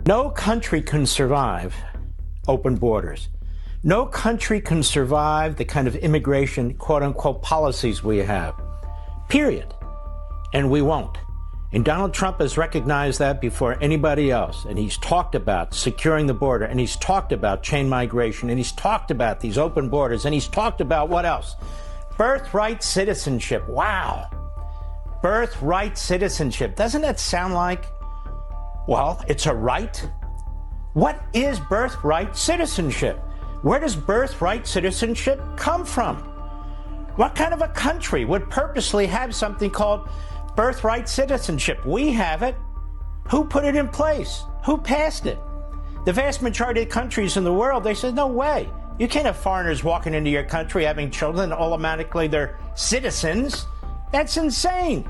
No country can survive open borders. No country can survive the kind of immigration, quote unquote, policies we have. Period. And we won't. And Donald Trump has recognized that before anybody else. And he's talked about securing the border, and he's talked about chain migration, and he's talked about these open borders, and he's talked about what else? Birthright citizenship. Wow. Birthright citizenship. Doesn't that sound like, well, it's a right? What is birthright citizenship? Where does birthright citizenship come from? What kind of a country would purposely have something called birthright citizenship? We have it. Who put it in place? Who passed it? The vast majority of countries in the world, they said, no way. You can't have foreigners walking into your country having children, automatically they're citizens. That's insane.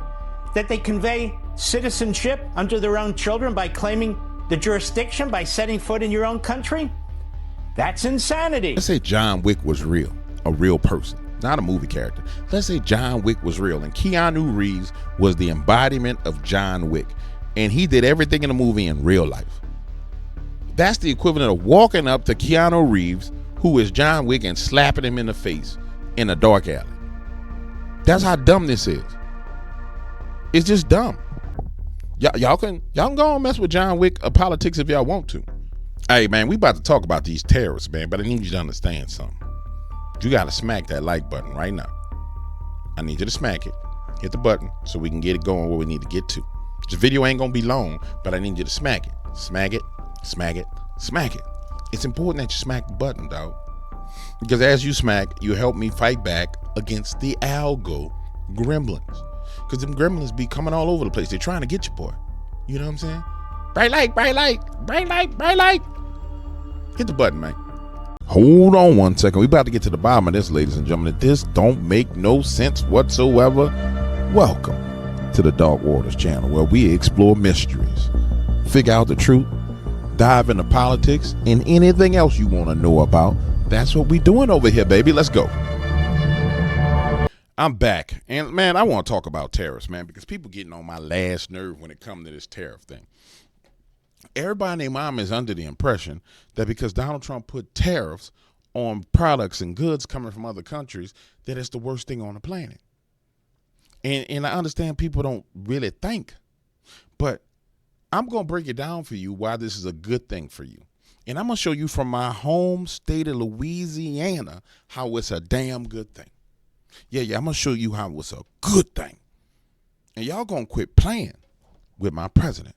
That they convey citizenship unto their own children by claiming the jurisdiction, by setting foot in your own country? That's insanity. Let's say John Wick was real, a real person, not a movie character. Let's say John Wick was real and Keanu Reeves was the embodiment of John Wick, and he did everything in the movie in real life. That's the equivalent of walking up to Keanu Reeves, who is John Wick, and slapping him in the face in a dark alley. That's how dumb this is. It's just dumb. Y'all can go and mess with John Wick politics if y'all want to. Hey man, we about to talk about these tariffs, man, but I need you to understand something. You gotta smack that like button right now. I need you to smack it. Hit the button so we can get it going where we need to get to. This video ain't gonna be long, but I need you to smack it. Smack it, smack it, smack it. It's important that you smack the button, dog. Because as you smack, you help me fight back against the algo gremlins. Because them gremlins be coming all over the place. They're trying to get you, boy. You know what I'm saying? Bright light, bright light, bright light, bright light. Hit the button, man. Hold on one second. We about to get to the bottom of this, ladies and gentlemen. This don't make no sense whatsoever. Welcome to the Dark Waters channel, where we explore mysteries, figure out the truth, dive into politics, and anything else you want to know about. That's what we doing over here, baby. Let's go. I'm back, and man, I want to talk about tariffs, man, because people getting on my last nerve when it comes to this tariff thing. Everybody and their mom is under the impression that because Donald Trump put tariffs on products and goods coming from other countries, that it's the worst thing on the planet. And I understand people don't really think, but I'm going to break it down for you why this is a good thing for you. And I'm going to show you from my home state of Louisiana how it's a damn good thing. Yeah, I'm going to show you how it's a good thing. And y'all going to quit playing with my president.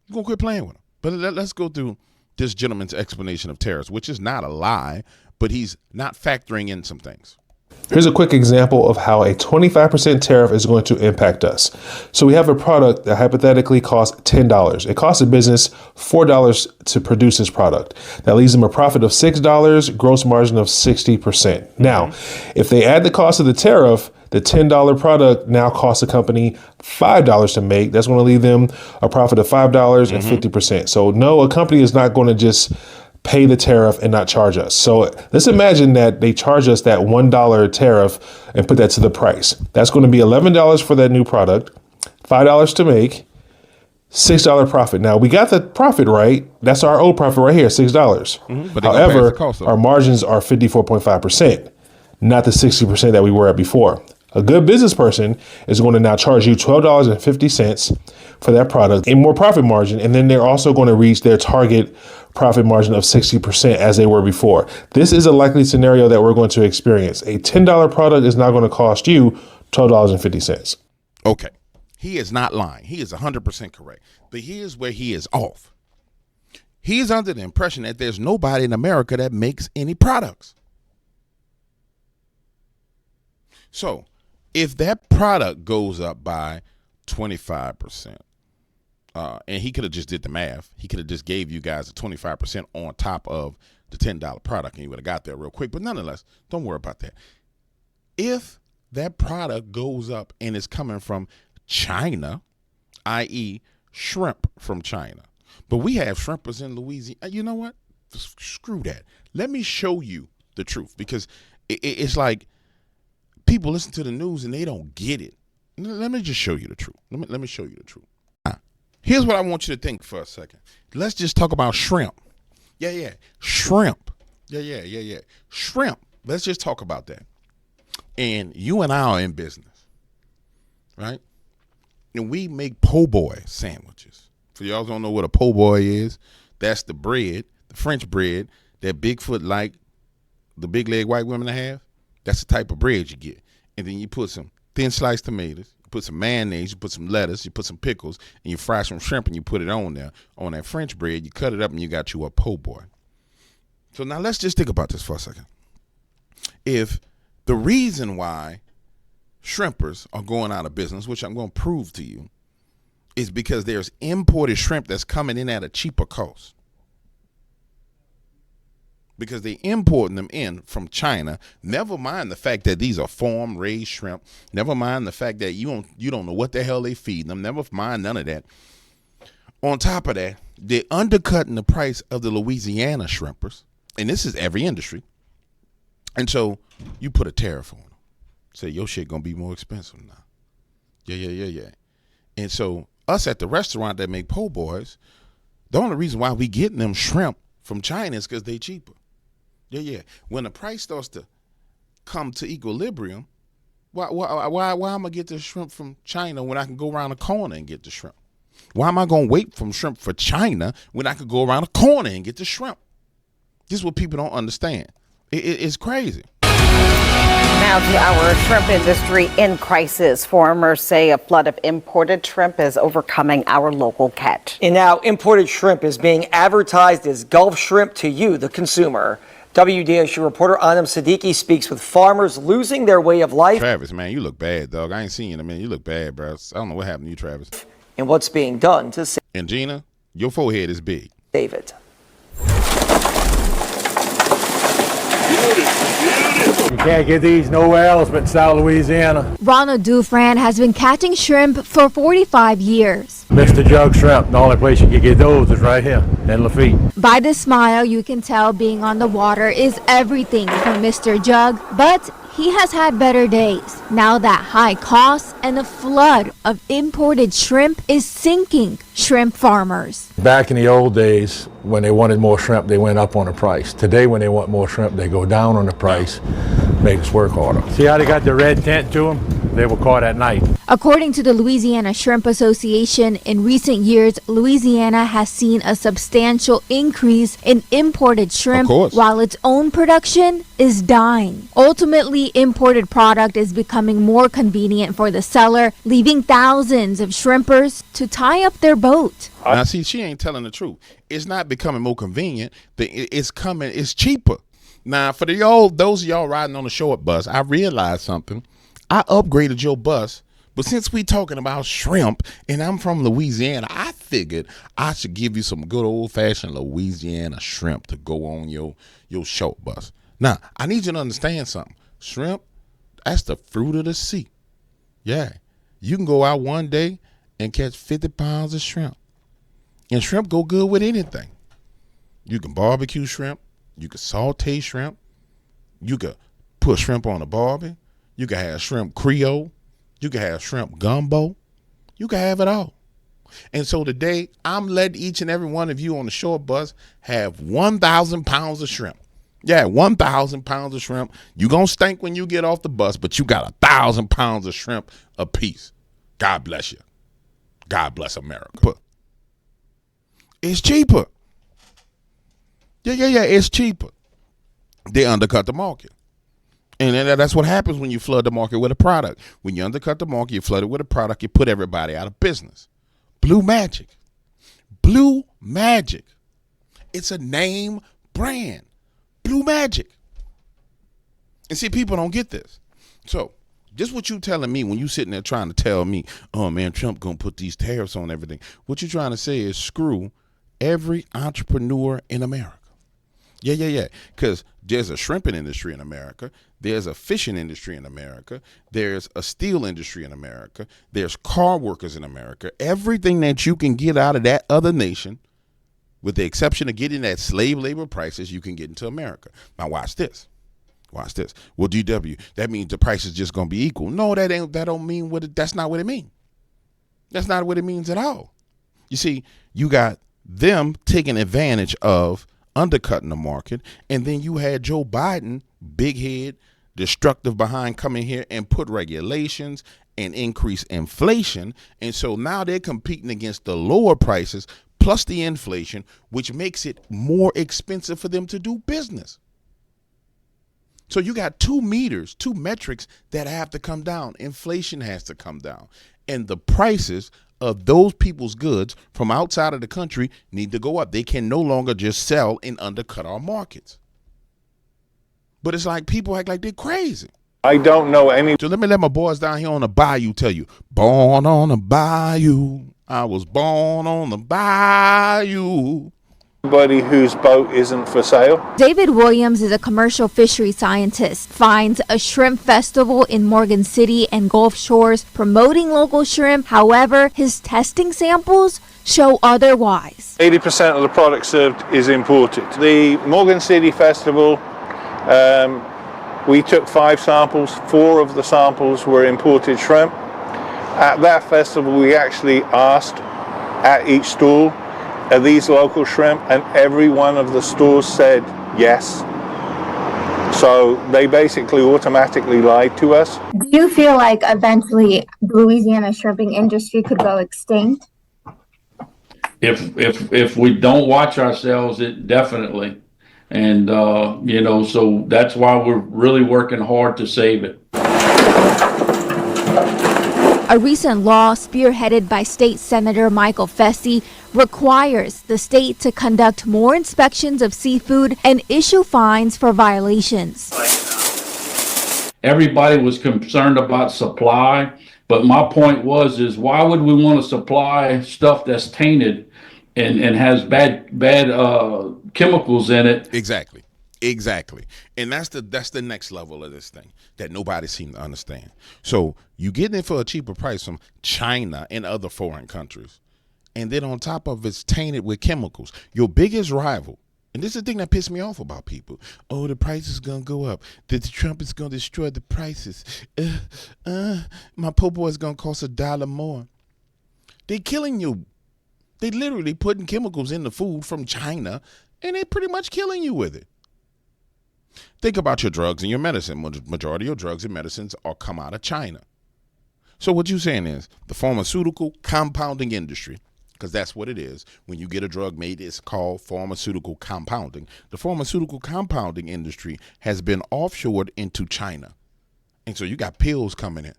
You're going to quit playing with him. But let's go through this gentleman's explanation of tariffs, which is not a lie, but he's not factoring in some things. Here's a quick example of how a 25% tariff is going to impact us. So we have a product that hypothetically costs $10. It costs a business $4 to produce this product. That leaves them a profit of $6, gross margin of 60%. Now, if they add the cost of the tariff, the $10 product now costs the company $5 to make. That's going to leave them a profit of $5 and 50%. So no, a company is not going to just pay the tariff and not charge us. So let's imagine that they charge us that $1 tariff and put that to the price. That's going to be $11 for that new product, $5 to make, $6 profit. Now we got the profit right. That's our old profit right here, $6. But however, our margins are 54.5%, not the 60% that we were at before. A good business person is going to now charge you $12.50 for that product, a more profit margin, and then they're also going to reach their target profit margin of 60% as they were before. This is a likely scenario that we're going to experience. A $10 product is now going to cost you $12.50. Okay. He is not lying. He is 100% correct. But here's where he is off. He is under the impression that there's nobody in America that makes any products. So if that product goes up by 25%, and he could have just did the math. He could have just gave you guys a 25% on top of the $10 product, and he would have got there real quick. But nonetheless, don't worry about that. If that product goes up and is coming from China, i.e. shrimp from China, but we have shrimpers in Louisiana. You know what? Screw that. Let me show you the truth, because it's like people listen to the news and they don't get it. Let me just show you the truth. Let me show you the truth. Here's what I want you to think for a second. Let's just talk about shrimp. Yeah. Shrimp. Yeah. Shrimp. Let's just talk about that. And you and I are in business, right? And we make po' boy sandwiches. For y'all don't know what a po' boy is, that's the bread, the French bread that Bigfoot like the big leg white women have. That's the type of bread you get. And then you put some thin sliced tomatoes, you put some mayonnaise, you put some lettuce, you put some pickles, and you fry some shrimp and you put it on there. On that French bread, you cut it up and you got you a po' boy. So now let's just think about this for a second. If the reason why shrimpers are going out of business, which I'm going to prove to you, is because there's imported shrimp that's coming in at a cheaper cost. Because they importing them in from China. Never mind the fact that these are farm-raised shrimp. Never mind the fact that you don't know what the hell they feed them. Never mind none of that. On top of that, they're undercutting the price of the Louisiana shrimpers. And this is every industry. And so you put a tariff on them. Say, your shit gonna be more expensive now. Yeah. And so us at the restaurant that make po' boys, the only reason why we getting them shrimp from China is because they cheaper. Yeah. When the price starts to come to equilibrium, why I'm gonna get the shrimp from China when I can go around the corner and get the shrimp? Why am I gonna wait from shrimp for China when I could go around the corner and get the shrimp? This is what people don't understand. It's crazy. Now to our shrimp industry in crisis. Farmers say a flood of imported shrimp is overcoming our local catch. And now imported shrimp is being advertised as Gulf shrimp to you, the consumer. WDSU reporter Anam Siddiqui speaks with farmers losing their way of life. Travis, man, you look bad, dog. I ain't seen you in a minute. You look bad, bro. I don't know what happened to you, Travis. And what's being done to save And Gina, your forehead is big. David. You can't get these nowhere else but in South Louisiana. Ronald Dufran has been catching shrimp for 45 years. Mr. Jug Shrimp, the only place you can get those is right here in Lafitte. By the smile, you can tell being on the water is everything for Mr. Jug, but he has had better days. Now that high cost and a flood of imported shrimp is sinking shrimp farmers. Back in the old days, when they wanted more shrimp, they went up on the price. Today, when they want more shrimp, they go down on the price, make us work harder. See how they got the red tent to them? They were caught at night. According to the Louisiana Shrimp Association, in recent years, Louisiana has seen a substantial increase in imported shrimp, while its own production is dying. Ultimately, imported product is becoming more convenient for the seller, leaving thousands of shrimpers to tie up their boat. Now, see, she ain't telling the truth. It's not becoming more convenient. It's cheaper. Now, for those of y'all riding on the short bus, I realized something. I upgraded your bus, but since we talking about shrimp and I'm from Louisiana, I figured I should give you some good old-fashioned Louisiana shrimp to go on your short bus. Now, I need you to understand something. Shrimp, that's the fruit of the sea. Yeah. You can go out one day and catch 50 pounds of shrimp. And shrimp go good with anything. You can barbecue shrimp. You can saute shrimp. You can put shrimp on a barbie. You can have shrimp Creole. You can have shrimp gumbo. You can have it all. And so today, I'm letting each and every one of you on the short bus have 1,000 pounds of shrimp. Yeah, 1,000 pounds of shrimp. You're going to stink when you get off the bus, but you got 1,000 pounds of shrimp apiece. God bless you. God bless America. It's cheaper. Yeah, it's cheaper. They undercut the market. And that's what happens when you flood the market with a product. When you undercut the market, you flood it with a product, you put everybody out of business. Blue Magic. Blue Magic. It's a name brand. Blue Magic. And see, people don't get this. So, just what you telling me when you sitting there trying to tell me, oh man, Trump gonna put these tariffs on everything. What you're trying to say is screw every entrepreneur in America. Yeah. Because there's a shrimping industry in America. There's a fishing industry in America. There's a steel industry in America. There's car workers in America. Everything that you can get out of that other nation, with the exception of getting that slave labor prices, you can get into America. Now watch this. Watch this. Well, DW, that means the price is just gonna be equal. No, that don't mean that's not what it means. That's not what it means at all. You see, you got them taking advantage of undercutting the market. And then you had Joe Biden, big head, destructive behind, coming here and put regulations and increase inflation. And so now they're competing against the lower prices plus the inflation, which makes it more expensive for them to do business. So you got two metrics that have to come down. Inflation has to come down. And the prices of those people's goods from outside of the country need to go up. They can no longer just sell and undercut our markets. But it's like people act like they're crazy. I don't know any. So let me let my boys down here on the bayou tell you. Born on the bayou. I was born on the bayou. Anybody whose boat isn't for sale. David Williams is a commercial fishery scientist, finds a shrimp festival in Morgan City and Gulf Shores promoting local shrimp. However, his testing samples show otherwise. 80% of the product served is imported. The Morgan City Festival, we took 5 samples. 4 of the samples were imported shrimp. At that festival, we actually asked at each stall, are these local shrimp? And every one of the stores said yes. So they basically automatically lied to us. Do you feel like eventually the Louisiana shrimping industry could go extinct? If we don't watch ourselves, it definitely. And, so that's why we're really working hard to save it. A recent law spearheaded by State Senator Michael Fessy requires the state to conduct more inspections of seafood and issue fines for violations. Everybody was concerned about supply, but my point is why would we want to supply stuff that's tainted and has bad chemicals in it? Exactly. And that's the next level of this thing that nobody seems to understand. So you getting it for a cheaper price from China and other foreign countries. And then on top of it's tainted with chemicals. Your biggest rival, and this is the thing that pissed me off about people. Oh, the price is going to go up. The Trump is going to destroy the prices. My po' boy is going to cost $1 more. They're killing you. They literally putting chemicals in the food from China, and they're pretty much killing you with it. Think about your drugs and your medicine. Majority of your drugs and medicines are come out of China. So what you're saying is the pharmaceutical compounding industry, because that's what it is. When you get a drug made, it's called pharmaceutical compounding. The pharmaceutical compounding industry has been offshored into China. And so you got pills coming in,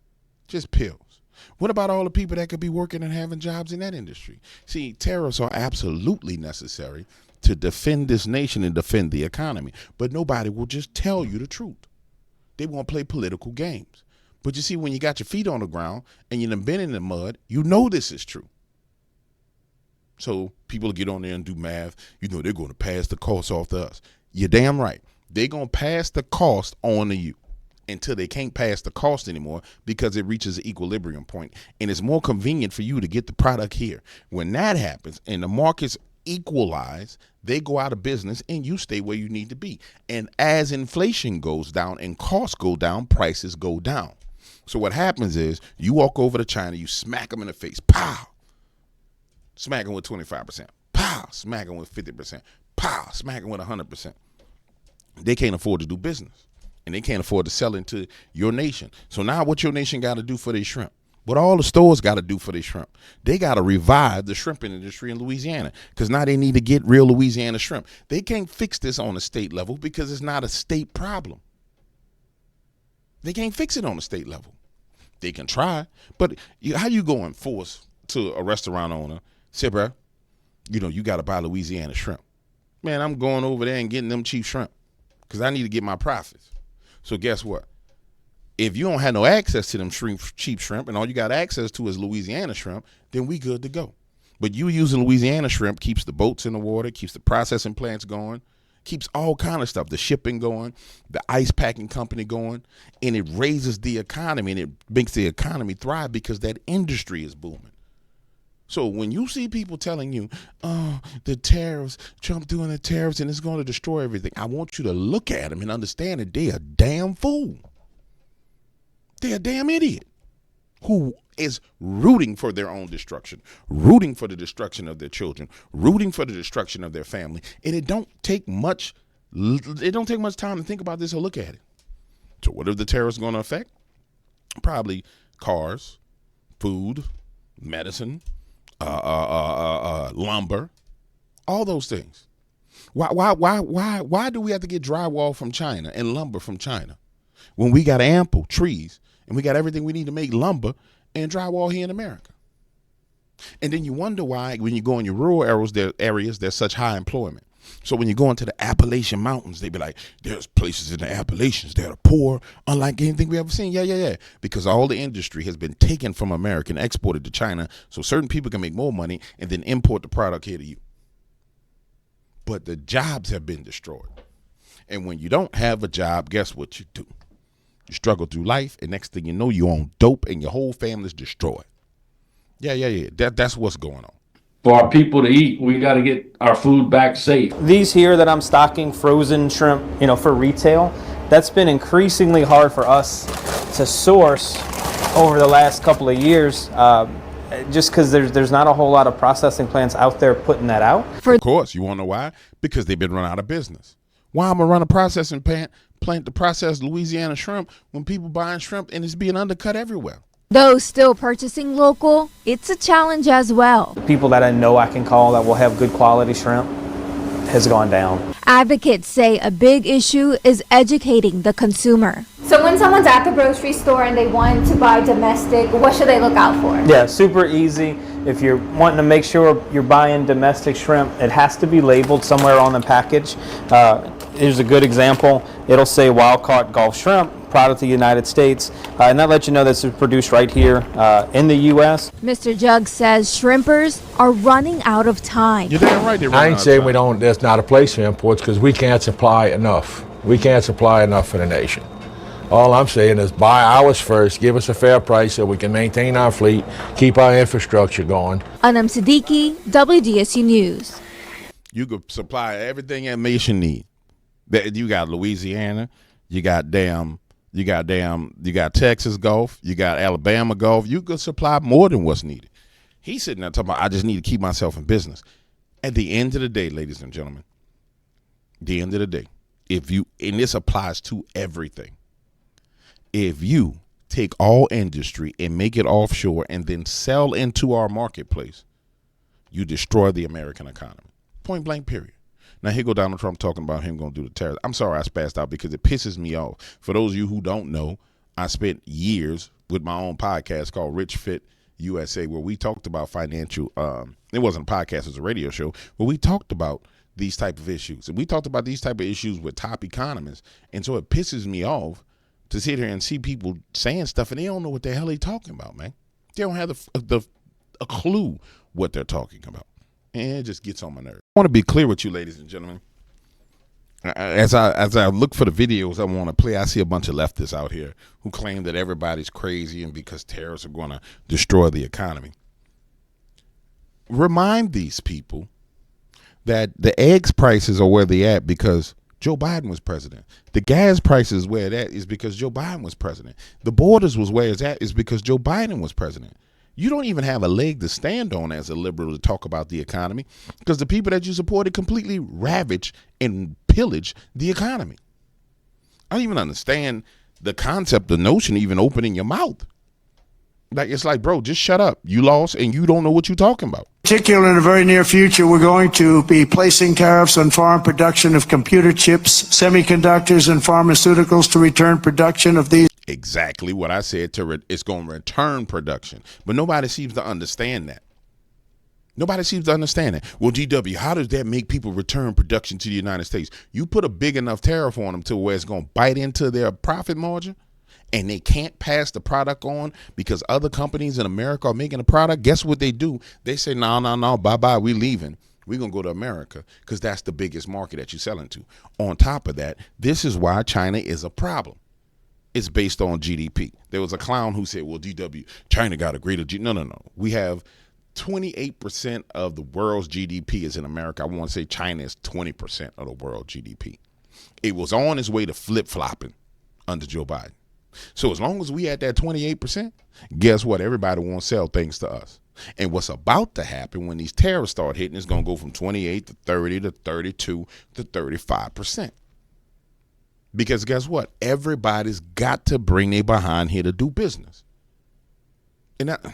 just pills. What about all the people that could be working and having jobs in that industry? See, tariffs are absolutely necessary to defend this nation and defend the economy. But nobody will just tell you the truth. They won't play political games. But you see, when you got your feet on the ground and you've been in the mud, you know this is true. So people get on there and do math. You know they're going to pass the cost off to us. You're damn right. They're going to pass the cost on to you until they can't pass the cost anymore because it reaches an equilibrium point. And it's more convenient for you to get the product here. When that happens and the markets equalize, they go out of business and you stay where you need to be. And as inflation goes down and costs go down, prices go down. So what happens is you walk over to China, you smack them in the face, pow, smack them with 25%, pow, smack them with 50%, pow, smack them with 100%. They can't afford to do business and they can't afford to sell into your nation. So now what your nation got to do for their shrimp? What all the stores got to do for their shrimp? They got to revive the shrimping industry in Louisiana because now they need to get real Louisiana shrimp. They can't fix this on a state level because it's not a state problem. They can't fix it on a state level. They can try, but how you go and force to a restaurant owner, say, bro, you got to buy Louisiana shrimp. Man, I'm going over there and getting them cheap shrimp because I need to get my profits. So guess what? If you don't have no access to them cheap shrimp and all you got access to is Louisiana shrimp, then we good to go. But you using Louisiana shrimp keeps the boats in the water, keeps the processing plants going, keeps all kind of stuff, the shipping going, the ice packing company going, and it raises the economy and it makes the economy thrive because that industry is booming. So when you see people telling you, oh, the tariffs, Trump doing the tariffs and it's going to destroy everything, I want you to look at them and understand that they're a damn fool. They're a damn idiot who is rooting for their own destruction, rooting for the destruction of their children, rooting for the destruction of their family. And it don't take much time to think about this or look at it. So what are the tariffs going to affect? Probably cars, food, medicine, lumber, all those things. Why do we have to get drywall from China and lumber from China when we got ample trees and we got everything we need to make lumber and drywall here in America? And then you wonder why when you go in your rural areas, there's such high employment. So when you go into the Appalachian Mountains, they be like, there's places in the Appalachians that are poor, unlike anything we ever seen. Yeah. Because all the industry has been taken from America and exported to China so certain people can make more money and then import the product here to you. But the jobs have been destroyed. And when you don't have a job, guess what you do? You struggle through life, and next thing you know, you own dope and your whole family's destroyed. Yeah. That's what's going on. For our people to eat, we got to get our food back safe. These here that I'm stocking, frozen shrimp, for retail, that's been increasingly hard for us to source over the last couple of years. Just because there's not a whole lot of processing plants out there putting that out. Of course, you want to know why? Because they've been run out of business. Why am I run a processing plant to process Louisiana shrimp when people buying shrimp and it's being undercut everywhere? Though still purchasing local, it's a challenge as well. People that I know I can call that will have good quality shrimp has gone down. Advocates say a big issue is educating the consumer. So when someone's at the grocery store and they want to buy domestic, what should they look out for? Yeah, super easy. If you're wanting to make sure you're buying domestic shrimp, it has to be labeled somewhere on the package. Here's a good example. It'll say wild-caught Gulf shrimp, product of the United States, and that lets you know this is produced right here in the U.S. Mr. Jug says shrimpers are running out of time. You're damn right. I ain't saying there's not a place for imports because we can't supply enough. We can't supply enough for the nation. All I'm saying is buy ours first, give us a fair price so we can maintain our fleet, keep our infrastructure going. Anam Siddiqui, WDSU News. You could supply everything that nation need. You got Louisiana, you got Texas Gulf, you got Alabama Gulf. You could supply more than what's needed. He's sitting there talking about, I just need to keep myself in business. At the end of the day, ladies and gentlemen, and this applies to everything, if you take all industry and make it offshore and then sell into our marketplace, you destroy the American economy. Point blank, period. Now, here go Donald Trump talking about him going to do the tariffs. I'm sorry I spazzed out because it pisses me off. For those of you who don't know, I spent years with my own podcast called Rich Fit USA, where we talked about financial, it wasn't a podcast, it was a radio show, where we talked about these type of issues. And we talked about these type of issues with top economists. And so it pisses me off to sit here and see people saying stuff and they don't know what the hell they're talking about, man. They don't have a clue what they're talking about. And it just gets on my nerves. I want to be clear with you, ladies and gentlemen. As I look for the videos I want to play, I see a bunch of leftists out here who claim that everybody's crazy and because tariffs are going to destroy the economy. Remind these people that the eggs prices are where they at because Joe Biden was president. The gas prices where it at is because Joe Biden was president. The borders was where it's at is because Joe Biden was president. You don't even have a leg to stand on as a liberal to talk about the economy because the people that you supported completely ravaged and pillaged the economy. I don't even understand the concept, the notion of even opening your mouth. It's like, bro, just shut up. You lost and you don't know what you're talking about. Particularly in the very near future, we're going to be placing tariffs on foreign production of computer chips, semiconductors, and pharmaceuticals to return production of these. Exactly what I said. It's going to return production. But nobody seems to understand that. Well, GW, how does that make people return production to the United States? You put a big enough tariff on them to where it's going to bite into their profit margin and they can't pass the product on because other companies in America are making a product. Guess what they do? They say, no, bye-bye, we leaving. We're going to go to America because that's the biggest market that you're selling to. On top of that, this is why China is a problem. It's based on GDP. There was a clown who said, well, DW, China got a greater GDP. No. We have 28% of the world's GDP is in America. I want to say China is 20% of the world GDP. It was on its way to flip-flopping under Joe Biden. So as long as we at that 28%, guess what? Everybody won't sell things to us. And what's about to happen when these tariffs start hitting is going to go from 28 to 30 to 32 to 35%. Because guess what? Everybody's got to bring their behind here to do business. And that,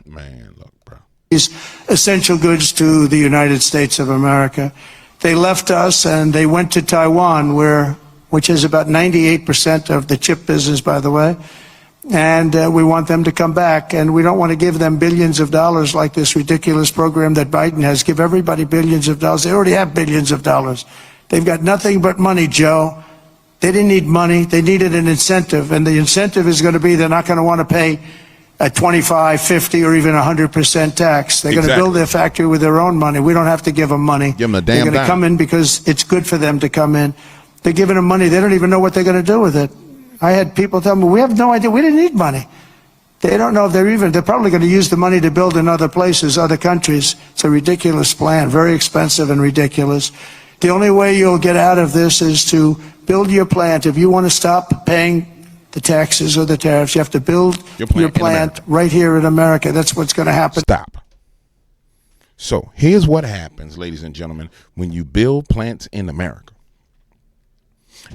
man, look, bro. These essential goods to the United States of America. They left us and they went to Taiwan, which is about 98% of the chip business, by the way. And we want them to come back. And we don't want to give them billions of dollars like this ridiculous program that Biden has. Give everybody billions of dollars. They already have billions of dollars. They've got nothing but money, Joe. They didn't need money. They needed an incentive. And the incentive is going to be they're not going to want to pay a 25, 50, or even 100% tax. They're going to build their factory with their own money. We don't have to give them money. Give them a damn They're going to come in because it's good for them to come in. They're giving them money. They don't even know what they're going to do with it. I had people tell me, we have no idea. We didn't need money. They don't know if they're probably going to use the money to build in other places, other countries. It's a ridiculous plan, very expensive and ridiculous. The only way you'll get out of this is to build your plant. If you want to stop paying the taxes or the tariffs, you have to build your plant right here in America. That's what's going to happen. Stop. So here's what happens, ladies and gentlemen, when you build plants in America.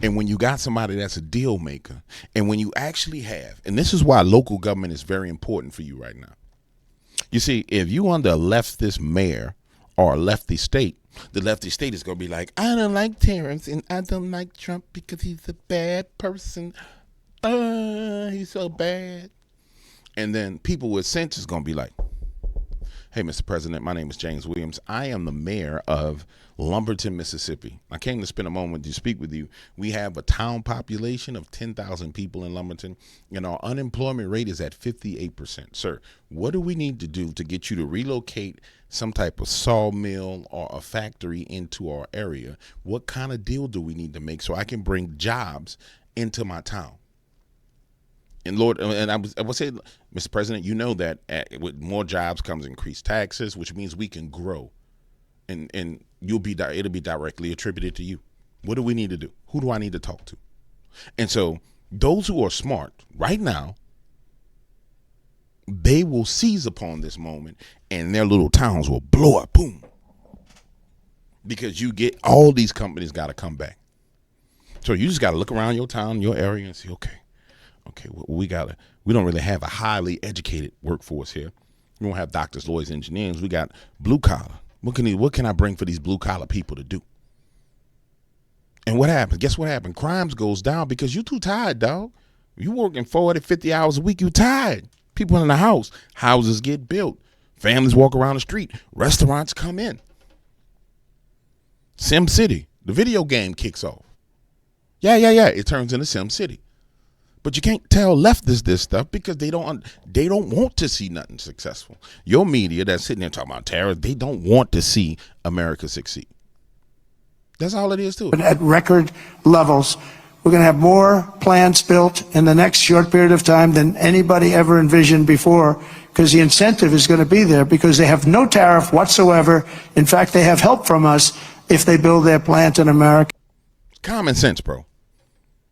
And when you got somebody that's a deal maker, and when you actually have, and this is why local government is very important for you right now. You see, if you under a leftist mayor or a lefty state, the lefty state is going to be like, I don't like tariffs and I don't like Trump because he's a bad person. He's so bad. And then people with sense is going to be like, hey, Mr. President, my name is James Williams. I am the mayor of Lumberton, Mississippi. I came to spend a moment to speak with you. We have a town population of 10,000 people in Lumberton, and our unemployment rate is at 58%. Sir, what do we need to do to get you to relocate some type of sawmill or a factory into our area? What kind of deal do we need to make so I can bring jobs into my town? And Lord, and I would say, Mr. President, you know that with more jobs comes increased taxes, which means we can grow, and it'll be directly attributed to you. What do we need to do? Who do I need to talk to? And so those who are smart right now, they will seize upon this moment, and their little towns will blow up, boom, because you get all these companies got to come back. So you just got to look around your town, your area, and say, okay, we don't really have a highly educated workforce here. We don't have doctors, lawyers, engineers. We got blue collar. What can I bring for these blue collar people to do? And what happens? Guess what happened? Crimes goes down because you're too tired, dog. You working 40, 50 hours a week, you tired. People in the house, houses get built. Families walk around the street. Restaurants come in. Sim City, the video game kicks off. Yeah. It turns into Sim City. But you can't tell leftists this stuff because they don't want to see nothing successful. Your media that's sitting there talking about terror, they don't want to see America succeed. That's all it is to it. At record levels, we're going to have more plants built in the next short period of time than anybody ever envisioned before, because the incentive is going to be there because they have no tariff whatsoever. In fact, they have help from us if they build their plant in America. Common sense, bro.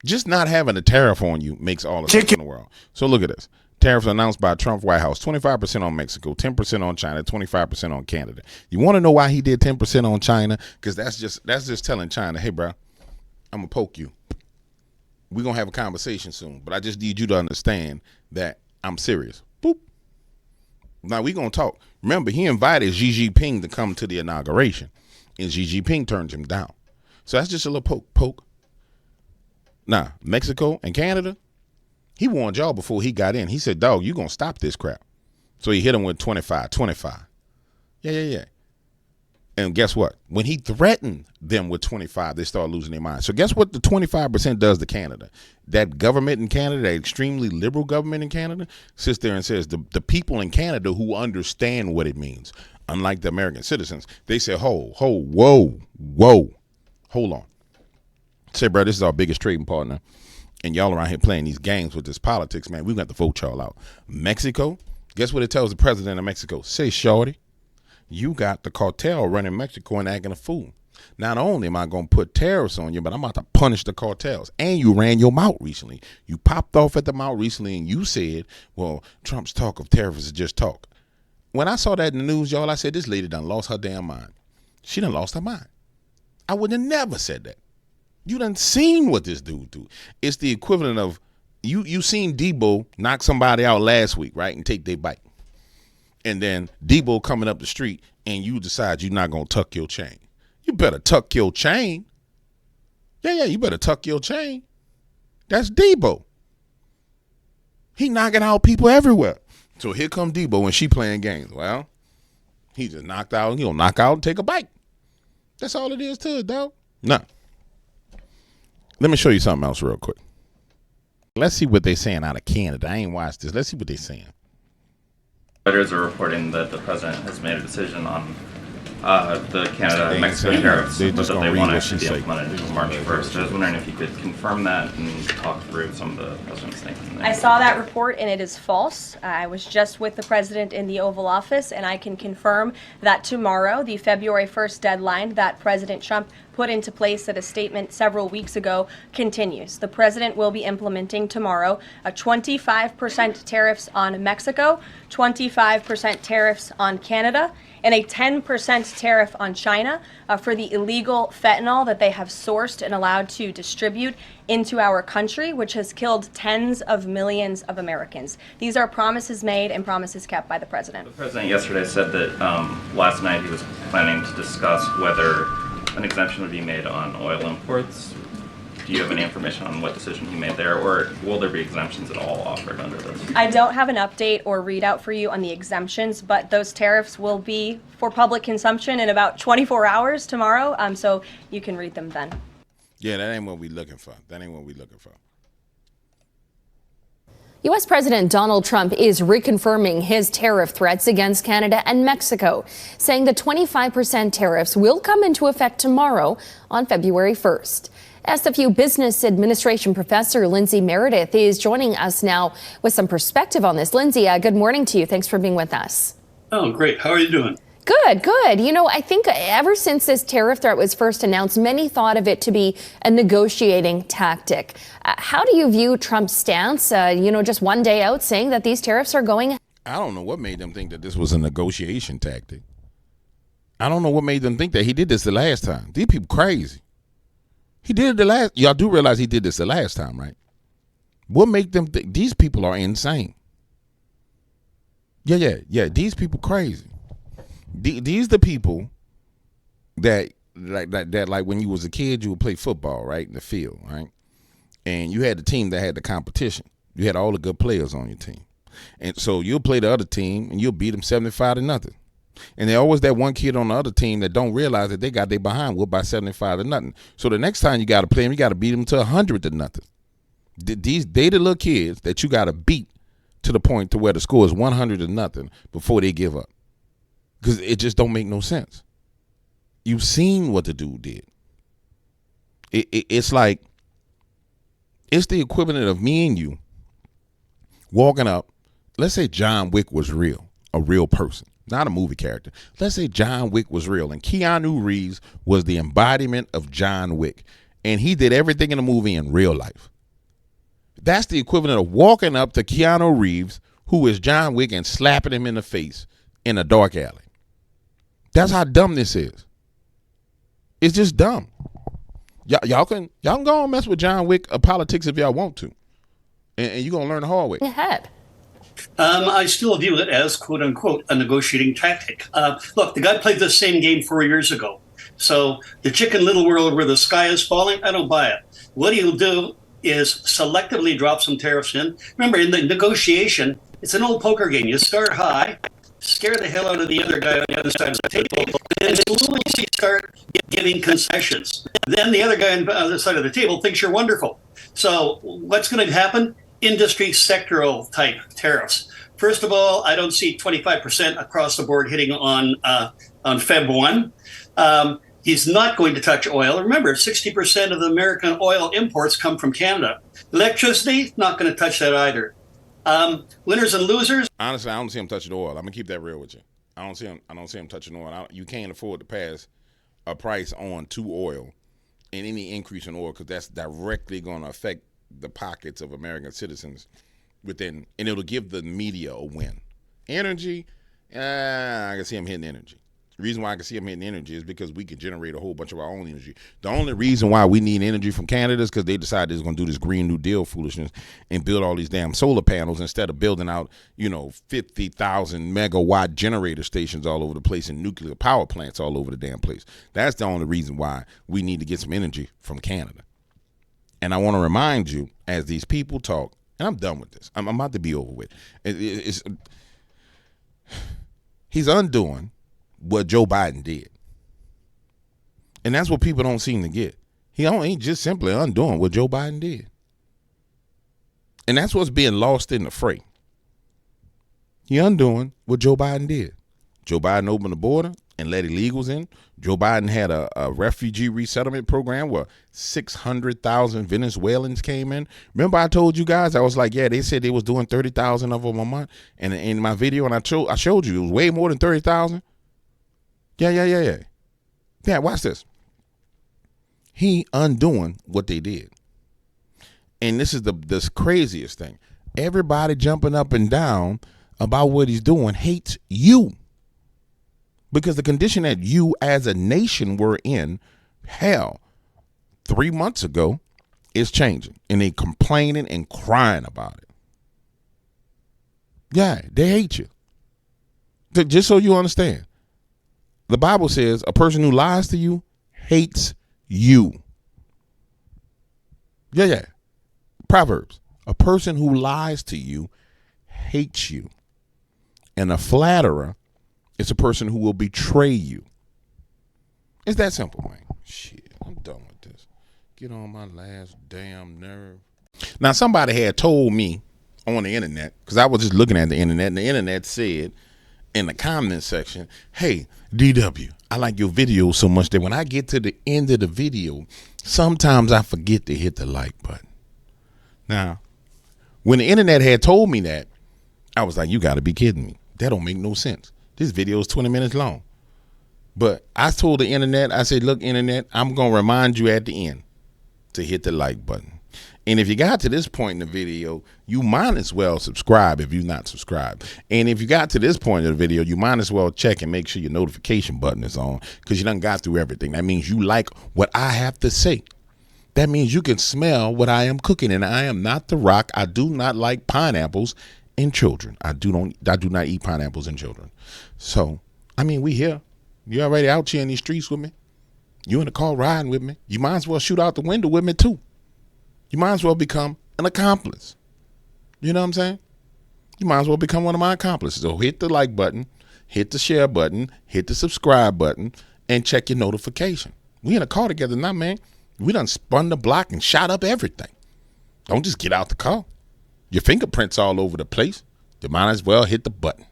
Just not having a tariff on you makes all the sense in the world. So look at this. Tariffs announced by Trump White House, 25% on Mexico, 10% on China, 25% on Canada. You want to know why he did 10% on China? Because that's just telling China, hey, bro, I'm going to poke you. We're going to have a conversation soon, but I just need you to understand that I'm serious. Boop. Now we're going to talk. Remember, he invited Xi Jinping to come to the inauguration, and Xi Jinping turned him down. So that's just a little poke. Now, Mexico and Canada, he warned y'all before he got in. He said, dog, you going to stop this crap. So he hit him with 25. Yeah. And guess what? When he threatened them with 25, they started losing their mind. So guess what the 25% does to Canada? That government in Canada, that extremely liberal government in Canada, sits there and says the people in Canada who understand what it means, unlike the American citizens, they say, whoa, hold on. Say, bro, this is our biggest trading partner, and y'all around here playing these games with this politics, man. We've got to vote y'all out. Mexico, guess what it tells the president of Mexico? Say, shorty, you got the cartel running Mexico and acting a fool. Not only am I going to put tariffs on you, but I'm about to punish the cartels. And you ran your mouth recently. You popped off at the mouth recently and you said, well, Trump's talk of tariffs is just talk. When I saw that in the news, y'all, I said, this lady done lost her damn mind. She done lost her mind. I would have never said that. You done seen what this dude do. It's the equivalent of, you seen Debo knock somebody out last week, right, and take their bike. And then Debo coming up the street and you decide you're not going to tuck your chain. You better tuck your chain. Yeah, you better tuck your chain. That's Debo. He knocking out people everywhere. So here come Debo and she playing games. Well, he just knocked out. He'll knock out and take a bite. That's all it is to it, dog. Now, let me show you something else real quick. Let's see what they're saying out of Canada. I ain't watched this. Let's see what they're saying. Reuters are reporting that the president has made a decision on the Canada and Mexico tariffs, but that they want to actually be implemented until March 1st. I was wondering if you could confirm that and talk through some of the president's thinking there. I saw that report and it is false. I was just with the president in the Oval Office and I can confirm that tomorrow, the February 1st deadline that President Trump put into place at a statement several weeks ago continues. The president will be implementing tomorrow a 25% tariffs on Mexico, 25% tariffs on Canada, and a 10% tariff on China for the illegal fentanyl that they have sourced and allowed to distribute into our country, which has killed tens of millions of Americans. These are promises made and promises kept by the president. The president yesterday said that last night he was planning to discuss whether an exemption would be made on oil imports. Do you have any information on what decision he made there, or will there be exemptions at all offered under this? I don't have an update or readout for you on the exemptions, but those tariffs will be for public consumption in about 24 hours tomorrow, so you can read them then. Yeah, that ain't what we looking for. U.S. President Donald Trump is reconfirming his tariff threats against Canada and Mexico, saying the 25% tariffs will come into effect tomorrow on February 1st. SFU Business Administration Professor Lindsay Meredith is joining us now with some perspective on this. Lindsay, good morning to you. Thanks for being with us. Oh, great. How are you doing? Good. You know, I think ever since this tariff threat was first announced, many thought of it to be a negotiating tactic. How do you view Trump's stance, just one day out saying that these tariffs are going? I don't know what made them think that this was a negotiation tactic. I don't know what made them think that. He did this the last time. These people crazy. He did it the last. Y'all do realize he did this the last time, right? What make them think? These people are insane. Yeah. These people crazy. These the people that like when you was a kid, you would play football, right, in the field, right? And you had the team that had the competition. You had all the good players on your team. And so you'll play the other team and you'll beat them 75-0. And there always that one kid on the other team that don't realize that they got their behind whooped by 75-0. So the next time you got to play them, you got to beat them to 100-0. They the little kids that you got to beat to the point to where the score is 100-0 before they give up. Because it just don't make no sense. You've seen what the dude did. It's like, it's the equivalent of me and you walking up. Let's say John Wick was real, a real person, not a movie character. Let's say John Wick was real and Keanu Reeves was the embodiment of John Wick. And he did everything in the movie in real life. That's the equivalent of walking up to Keanu Reeves, who is John Wick, and slapping him in the face in a dark alley. That's how dumb this is. It's just dumb. Y'all can go and mess with John Wick politics if y'all want to, and you're gonna learn the hard way. Ahead. I still view it as, quote unquote, a negotiating tactic. Look, the guy played the same game 4 years ago. So the Chicken Little world where the sky is falling, I don't buy it. What he'll do is selectively drop some tariffs in. Remember, in the negotiation, it's an old poker game. You start high, scare the hell out of the other guy on the other side of the table, and slowly start giving concessions. Then the other guy on the other side of the table thinks you're wonderful. So what's going to happen? Industry sectoral type tariffs. First of all, I don't see 25% across the board hitting on Feb 1. He's not going to touch oil. Remember, 60% of the American oil imports come from Canada. Electricity, not going to touch that either. Winners and losers. Honestly, I don't see him touching oil. I'm gonna keep that real with you. I don't see him touching oil. You can't afford to pass a price on to oil and any increase in oil, because that's directly going to affect the pockets of American citizens within, and it'll give the media a win. Energy, I can see them hitting energy. The reason why I can see them hitting energy is because we can generate a whole bunch of our own energy. The only reason why we need energy from Canada is because they decided they're going to do this Green New Deal foolishness and build all these damn solar panels instead of building out, 50,000 megawatt generator stations all over the place and nuclear power plants all over the damn place. That's the only reason why we need to get some energy from Canada. And I want to remind you, as these people talk, and I'm done with this. I'm about to be over with. He's undoing what Joe Biden did. And that's what people don't seem to get. He ain't just simply undoing what Joe Biden did. And that's what's being lost in the fray. He undoing what Joe Biden did. Joe Biden opened the border and let illegals in. Joe Biden had a refugee resettlement program where 600,000 Venezuelans came in. Remember I told you guys, I was like, yeah, they said they was doing 30,000 of them a month. And in my video, and I showed you, it was way more than 30,000. Yeah. Yeah, watch this. He undoing what they did. And this is the craziest thing. Everybody jumping up and down about what he's doing hates you. Because the condition that you as a nation were in, 3 months ago, is changing. And they complaining and crying about it. Yeah, they hate you. Just so you understand. The Bible says a person who lies to you hates you. Yeah. Proverbs. A person who lies to you hates you. And a flatterer is a person who will betray you. It's that simple, man. Shit, I'm done with this. Get on my last damn nerve. Now, somebody had told me on the internet, because I was just looking at the internet, and the internet said in the comment section, hey, DW, I like your video so much that when I get to the end of the video, sometimes I forget to hit the like button. Now, when the internet had told me that, I was like, you got to be kidding me. That don't make no sense. This video is 20 minutes long. But I told the internet, I said, look, internet, I'm going to remind you at the end to hit the like button. And if you got to this point in the video, you might as well subscribe if you're not subscribed. And if you got to this point of the video, you might as well check and make sure your notification button is on, because you done got through everything. That means you like what I have to say. That means you can smell what I am cooking. And I am not The Rock. I do not like pineapples in children. I do not eat pineapples in children. So, I mean, we here. You already out here in these streets with me. You in the car riding with me. You might as well shoot out the window with me too. You might as well become an accomplice. You know what I'm saying? You might as well become one of my accomplices. So hit the like button, hit the share button, hit the subscribe button, and check your notification. We in a car together now, man. We done spun the block and shot up everything. Don't just get out the car. Your fingerprints all over the place. You might as well hit the button.